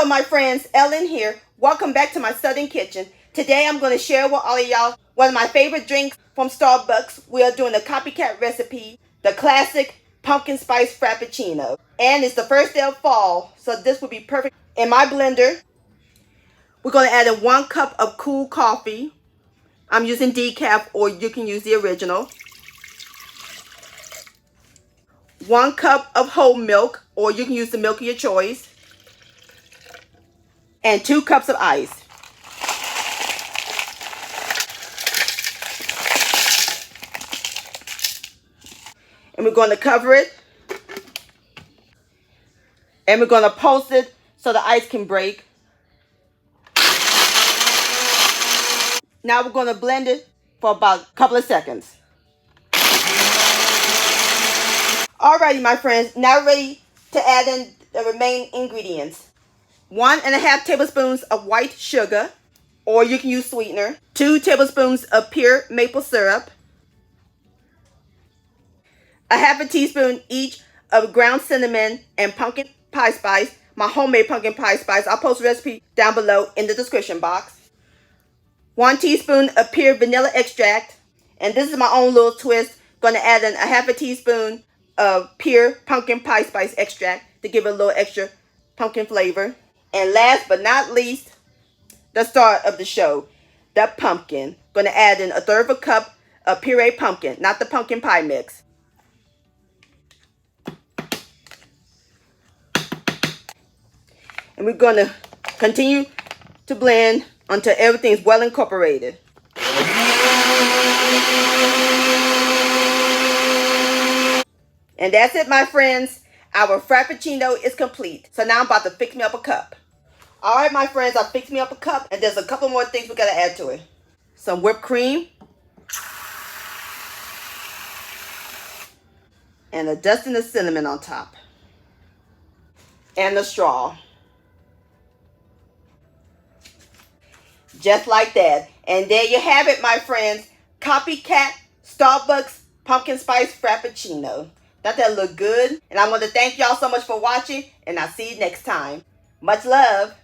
Hello my friends, Ellen here. Welcome back to my Southern Kitchen. Today I'm going to share with all of y'all one of my favorite drinks from Starbucks. We are doing the Copycat recipe, the classic Pumpkin Spice Frappuccino. And it's the first day of fall, so this will be perfect. In my blender, we're going to add in 1 cup of cool coffee. I'm using decaf, or you can use the original. 1 cup of whole milk, or you can use the milk of your choice. And 2 cups of ice. And we're going to cover it. And we're going to pulse it so the ice can break. Now we're going to blend it for about a couple of seconds. Alrighty, my friends, now ready to add in the remaining ingredients. 1.5 tablespoons of white sugar, or you can use sweetener. 2 tablespoons of pure maple syrup. 1/2 teaspoon each of ground cinnamon and pumpkin pie spice, my homemade pumpkin pie spice. I'll post a recipe down below in the description box. 1 teaspoon of pure vanilla extract, and this is my own little twist. Going to add in 1/2 teaspoon of pure pumpkin pie spice extract to give it a little extra pumpkin flavor. And last but not least, the star of the show, the pumpkin. Going to add in 1/3 cup of puree pumpkin, not the pumpkin pie mix. And we're going to continue to blend until everything is well incorporated. And that's it, my friends. Our Frappuccino is complete. So now I'm about to fix me up a cup. Alright, my friends, I fixed me up a cup. And there's a couple more things we got to add to it. Some whipped cream. And a dusting of cinnamon on top. And a straw. Just like that. And there you have it, my friends. Copycat Starbucks Pumpkin Spice Frappuccino. Doesn't that look good? And I want to thank y'all so much for watching. And I'll see you next time. Much love.